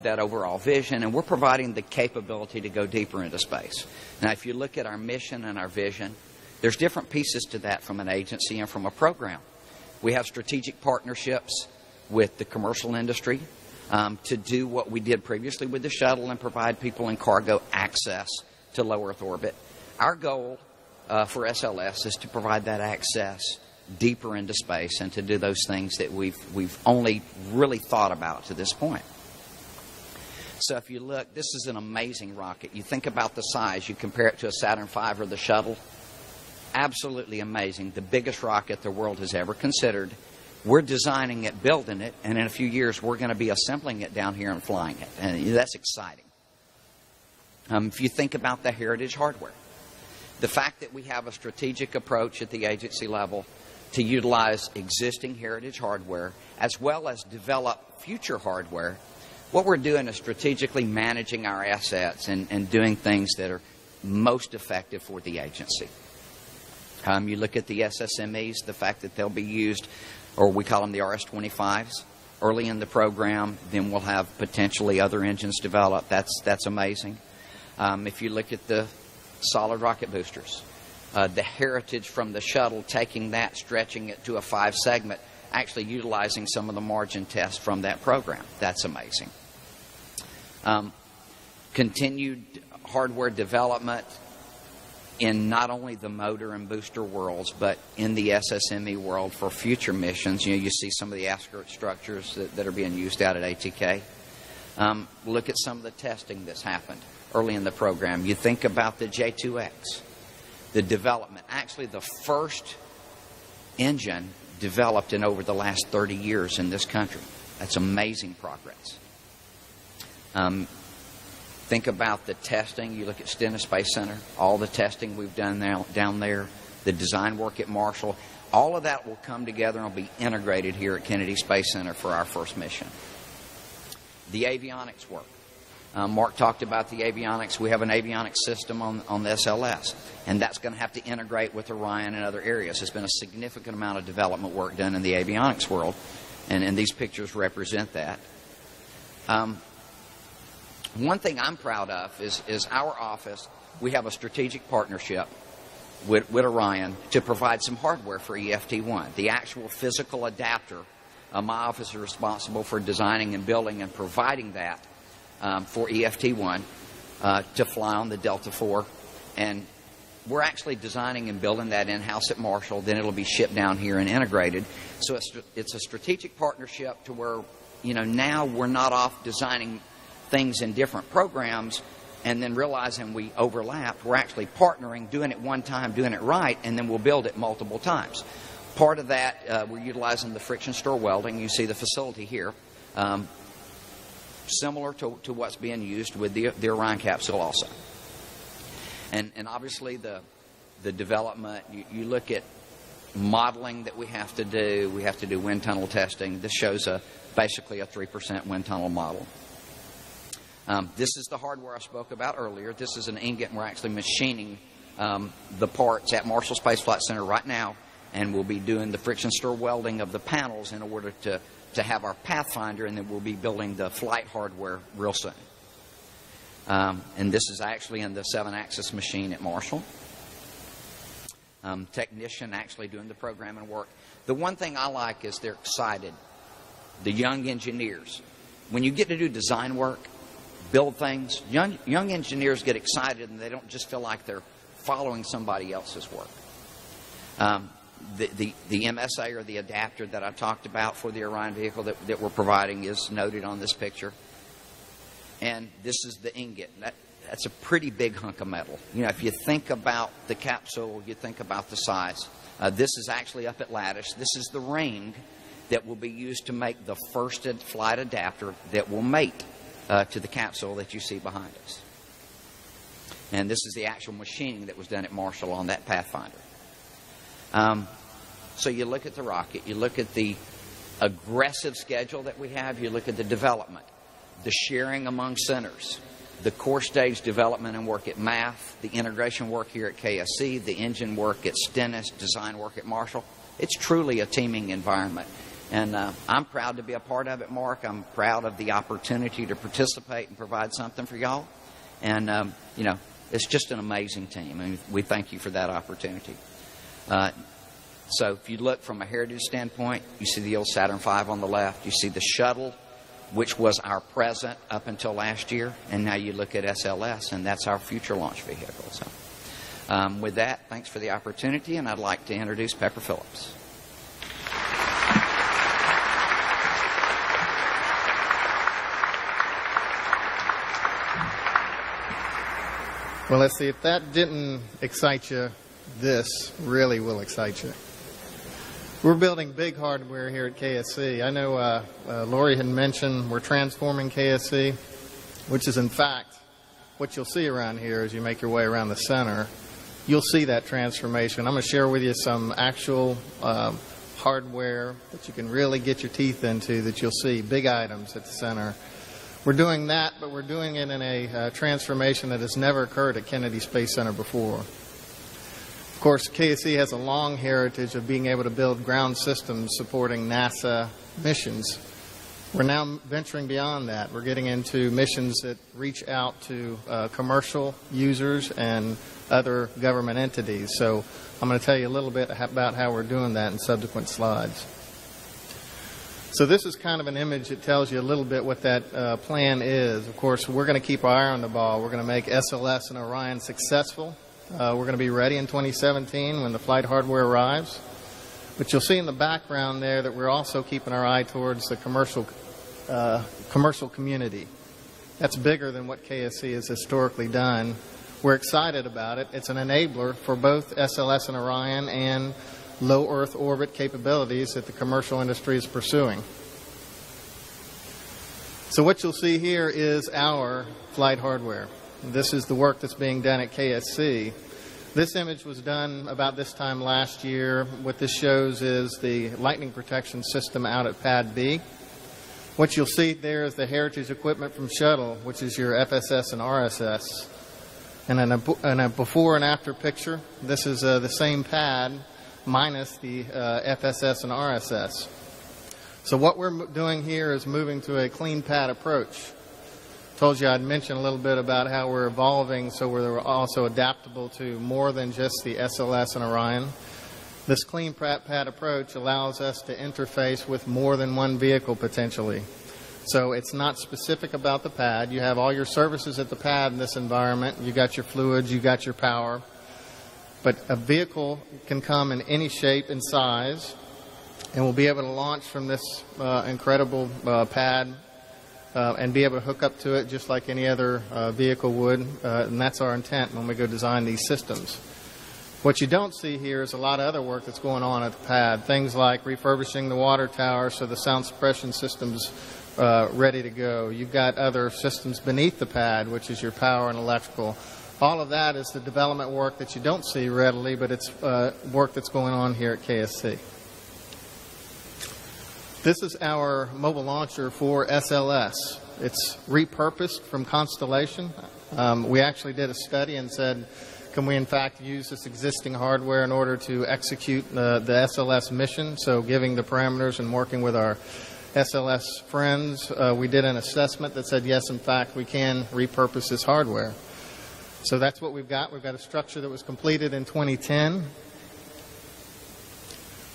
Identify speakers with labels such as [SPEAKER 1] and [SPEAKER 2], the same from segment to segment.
[SPEAKER 1] that overall vision, and we're providing the capability to go deeper into space. Now, if you look at our mission and our vision, there's different pieces to that from an agency and from a program. We have strategic partnerships with the commercial industry to do what we did previously with the shuttle and provide people in cargo access to low Earth orbit. Our goal for SLS is to provide that access deeper into space and to do those things that we've only really thought about to this point. So if you look, this is an amazing rocket. You think about the size, you compare it to a Saturn V or the shuttle. Absolutely amazing. The biggest rocket the world has ever considered. We're designing it, building it, and in a few years we're going to be assembling it down here and flying it. And that's exciting. If you think about the heritage hardware, the fact that we have a strategic approach at the agency level to utilize existing heritage hardware as well as develop future hardware, what we're doing is strategically managing our assets and doing things that are most effective for the agency. You look at the SSMEs, the fact that they'll be used, or we call them the RS-25s, early in the program. Then we'll have potentially other engines developed. That's amazing. If you look at the solid rocket boosters, the heritage from the shuttle, taking that, stretching it to a 5-segment, actually utilizing some of the margin tests from that program. That's amazing. Continued hardware development in not only the motor and booster worlds, but in the SSME world for future missions. You see some of the aspirate structures that are being used out at ATK. Look at some of the testing that's happened early in the program. You think about the J2X, the development. Actually, the first engine developed in over the last 30 years in this country. That's amazing progress. Think about the testing. You look at Stennis Space Center, all the testing we've done now down there, the design work at Marshall. All of that will come together and will be integrated here at Kennedy Space Center for our first mission. The avionics work. Mark talked about the avionics. We have an avionics system on the SLS, and that's going to have to integrate with Orion and other areas. There's been a significant amount of development work done in the avionics world, and these pictures represent that. One thing I'm proud of is our office. We have a strategic partnership with Orion to provide some hardware for EFT-1, the actual physical adapter. My office is responsible for designing and building and providing that for EFT-1 to fly on the Delta IV. And we're actually designing and building that in-house at Marshall. Then it'll be shipped down here and integrated. So it's a strategic partnership to where, now we're not off designing things in different programs and then realizing we overlapped. We're actually partnering, doing it one time, doing it right, and then we'll build it multiple times. Part of that, we're utilizing the friction stir welding. You see the facility here. Similar to what's being used with the Orion capsule also. And obviously the development, you look at modeling that we have to do. We have to do wind tunnel testing. This shows basically a 3% wind tunnel model. This is the hardware I spoke about earlier. This is an ingot, and we're actually machining the parts at Marshall Space Flight Center right now, and we'll be doing the friction stir welding of the panels in order to have our Pathfinder, and then we'll be building the flight hardware real soon. And this is actually in the 7-axis machine at Marshall. Technician actually doing the programming work. The one thing I like is they're excited. The young engineers. When you get to do design work, build things, young engineers get excited and they don't just feel like they're following somebody else's work. The MSA or the adapter that I talked about for the Orion vehicle that we're providing is noted on this picture. And this is the ingot. That's a pretty big hunk of metal. If you think about the capsule, you think about the size. This is actually up at lattice. This is the ring that will be used to make the first flight adapter that will mate to the capsule that you see behind us. And this is the actual machining that was done at Marshall on that Pathfinder. So you look at the rocket, you look at the aggressive schedule that we have, you look at the development, the sharing among centers, the core stage development and work at MAF, the integration work here at KSC, the engine work at Stennis, design work at Marshall. It's truly a teaming environment. And I'm proud to be a part of it, Mark. I'm proud of the opportunity to participate and provide something for y'all. And, it's just an amazing team, and we thank you for that opportunity. So if you look from a heritage standpoint, you see the old Saturn V on the left. You see the shuttle, which was our present up until last year. And now you look at SLS, and that's our future launch vehicle. So with that, thanks for the opportunity, and I'd like to introduce Pepper Phillips.
[SPEAKER 2] Well, let's see. If that didn't excite you, this really will excite you. We're building big hardware here at KSC. I know Lori had mentioned we're transforming KSC, which is in fact what you'll see around here as you make your way around the center. You'll see that transformation. I'm going to share with you some actual hardware that you can really get your teeth into, that you'll see big items at the center. We're doing that, but we're doing it in a transformation that has never occurred at Kennedy Space Center before. Of course, KSC has a long heritage of being able to build ground systems supporting NASA missions. We're now venturing beyond that. We're getting into missions that reach out to commercial users and other government entities. So I'm going to tell you a little bit about how we're doing that in subsequent slides. So this is kind of an image that tells you a little bit what that plan is. Of course, we're going to keep our eye on the ball. We're going to make SLS and Orion successful. We're going to be ready in 2017 when the flight hardware arrives. But you'll see in the background there that we're also keeping our eye towards the commercial community. That's bigger than what KSC has historically done. We're excited about it. It's an enabler for both SLS and Orion and low Earth orbit capabilities that the commercial industry is pursuing. So what you'll see here is our flight hardware. This is the work that's being done at KSC. This image was done about this time last year. What this shows is the lightning protection system out at Pad B. What you'll see there is the heritage equipment from Shuttle, which is your FSS and RSS. And in a before and after picture, this is the same pad minus the FSS and RSS. So what we're doing here is moving to a clean pad approach. Told you I'd mention a little bit about how we're evolving so we're also adaptable to more than just the SLS and Orion. This clean pad approach allows us to interface with more than one vehicle potentially. So it's not specific about the pad. You have all your services at the pad in this environment. You got your fluids, you got your power. But a vehicle can come in any shape and size, and we'll be able to launch from this incredible pad and be able to hook up to it just like any other vehicle would. And that's our intent when we go design these systems. What you don't see here is a lot of other work that's going on at the pad. Things like refurbishing the water tower so the sound suppression system's ready to go. You've got other systems beneath the pad, which is your power and electrical. All of that is the development work that you don't see readily, but it's work that's going on here at KSC. This is our mobile launcher for SLS. It's repurposed from Constellation. We actually did a study and said, can we in fact use this existing hardware in order to execute the SLS mission? So giving the parameters and working with our SLS friends, we did an assessment that said, yes, in fact, we can repurpose this hardware. So that's what we've got. We've got a structure that was completed in 2010.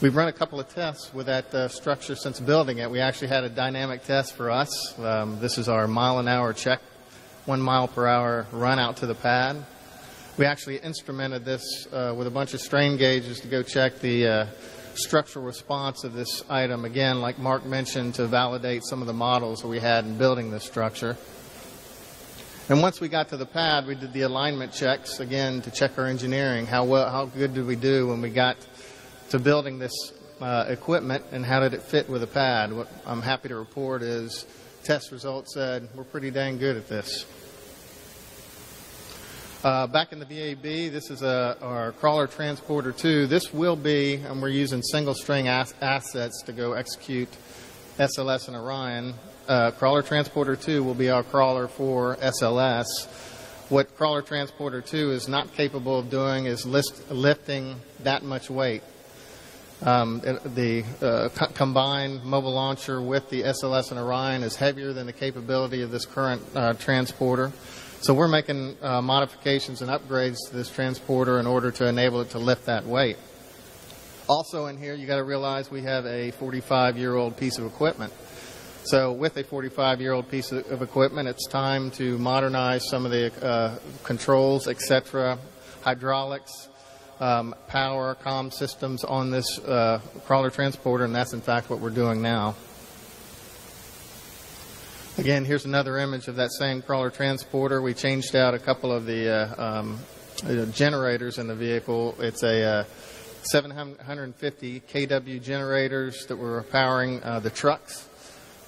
[SPEAKER 2] We've run a couple of tests with that structure since building it. We actually had a dynamic test for us. This is our mile-an-hour check, 1 mile per hour run out to the pad. We actually instrumented this with a bunch of strain gauges to go check the structural response of this item, again, like Mark mentioned, to validate some of the models that we had in building this structure. And once we got to the pad, we did the alignment checks, again, to check our engineering. How good did we do when we got to building this equipment, and how did it fit with the pad? What I'm happy to report is test results said we're pretty dang good at this. Back in the VAB, this is our Crawler Transporter 2. This will be, and we're using single string assets to go execute SLS and Orion. Crawler Transporter 2 will be our crawler for SLS. What Crawler Transporter 2 is not capable of doing is lifting that much weight. Combined mobile launcher with the SLS and Orion is heavier than the capability of this current transporter. So we're making modifications and upgrades to this transporter in order to enable it to lift that weight. Also in here, you got to realize we have a 45-year-old piece of equipment. So with a 45-year-old piece of equipment, it's time to modernize some of the controls, etc., hydraulics, power, comm systems on this crawler transporter, and that's in fact what we're doing now. Again, here's another image of that same crawler transporter. We changed out a couple of the generators in the vehicle. It's a 750 kW generators that were powering the trucks.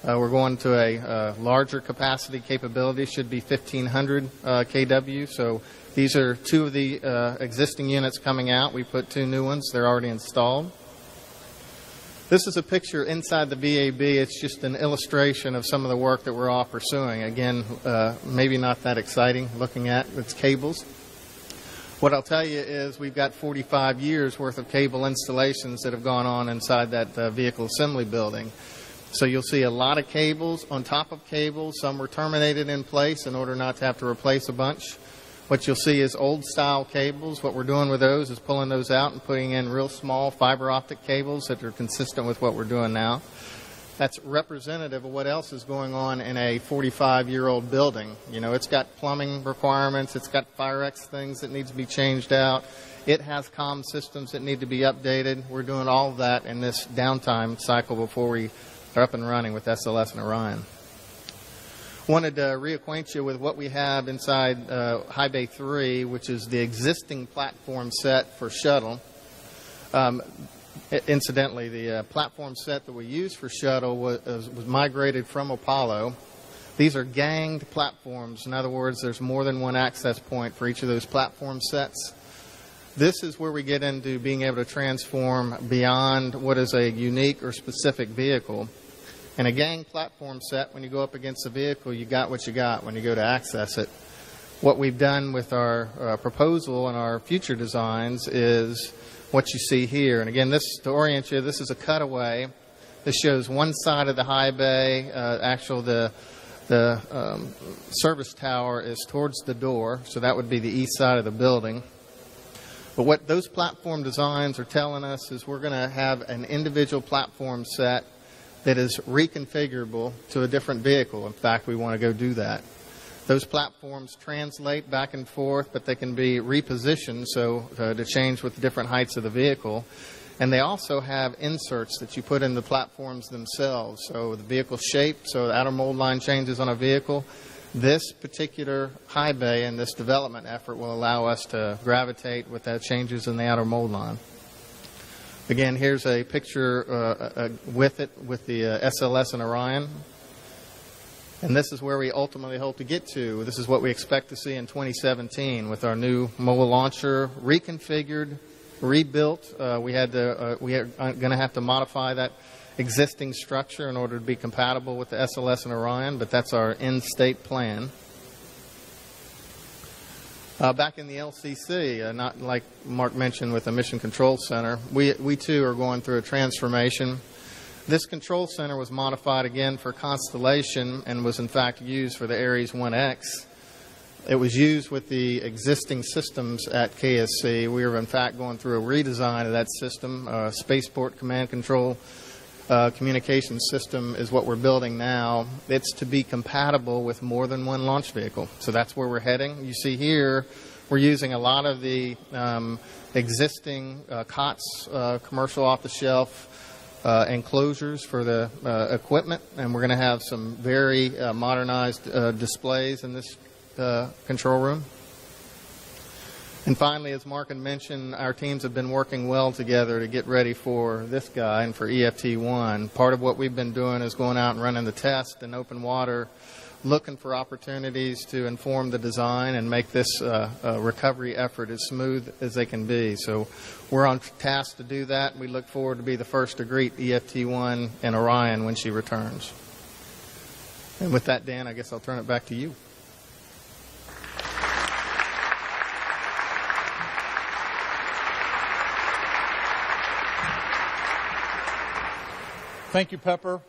[SPEAKER 2] We're going to a larger capacity capability, should be 1500 kW. So these are two of the existing units coming out. We put two new ones. They're already installed. This is a picture inside the VAB. It's just an illustration of some of the work that we're all pursuing. Again, maybe not that exciting looking at. It's cables. What I'll tell you is we've got 45 years worth of cable installations that have gone on inside that vehicle assembly building. So you'll see a lot of cables on top of cables. Some were terminated in place in order not to have to replace a bunch. What you'll see is old style cables. What we're doing with those is pulling those out and putting in real small fiber optic cables that are consistent with what we're doing now. That's representative of what else is going on in a 45-year-old building. You know, it's got plumbing requirements. It's got fire X things that need to be changed out. It has comm systems that need to be updated. We're doing all of that in this downtime cycle before we are up and running with SLS and Orion. Wanted to reacquaint you with what we have inside High Bay 3, which is the existing platform set for shuttle. Incidentally, the platform set that we use for shuttle was migrated from Apollo. These are ganged platforms. In other words, there's more than one access point for each of those platform sets. This is where we get into being able to transform beyond what is a unique or specific vehicle. In a gang platform set, when you go up against a vehicle, you got what you got when you go to access it. What we've done with our proposal and our future designs is what you see here. And again, this, to orient you, this is a cutaway. This shows one side of the high bay. The service tower is towards the door, so that would be the east side of the building. But what those platform designs are telling us is we're going to have an individual platform set that is reconfigurable to a different vehicle. In fact, we want to go do that. Those platforms translate back and forth, but they can be repositioned so to change with the different heights of the vehicle. And they also have inserts that you put in the platforms themselves. So the vehicle shape, so the outer mold line changes on a vehicle. This particular high bay and this development effort will allow us to gravitate with that changes in the outer mold line. Again, here's a picture with the SLS and Orion. And this is where we ultimately hope to get to. This is what we expect to see in 2017 with our new mobile launcher reconfigured, rebuilt. We are going to have to modify that existing structure in order to be compatible with the SLS and Orion, but that's our in-state plan. Back in the LCC, not like Mark mentioned with the Mission Control Center, we too are going through a transformation. This control center was modified again for Constellation and was in fact used for the Ares 1X. It was used with the existing systems at KSC. We are in fact going through a redesign of that system. Spaceport Command Control communication system is what we're building now. It's to be compatible with more than one launch vehicle. So that's where we're heading. You see here, we're using a lot of the existing COTS, commercial off-the-shelf enclosures for the equipment, and we're going to have some very modernized displays in this control room. And finally, as Mark had mentioned, our teams have been working well together to get ready for this guy and for EFT1. Part of what we've been doing is going out and running the test in open water, looking for opportunities to inform the design and make this recovery effort as smooth as they can be. So we're on task to do that. We look forward to be the first to greet EFT1 and Orion when she returns. And with that, Dan, I guess I'll turn it back to you.
[SPEAKER 3] Thank you, Pepper.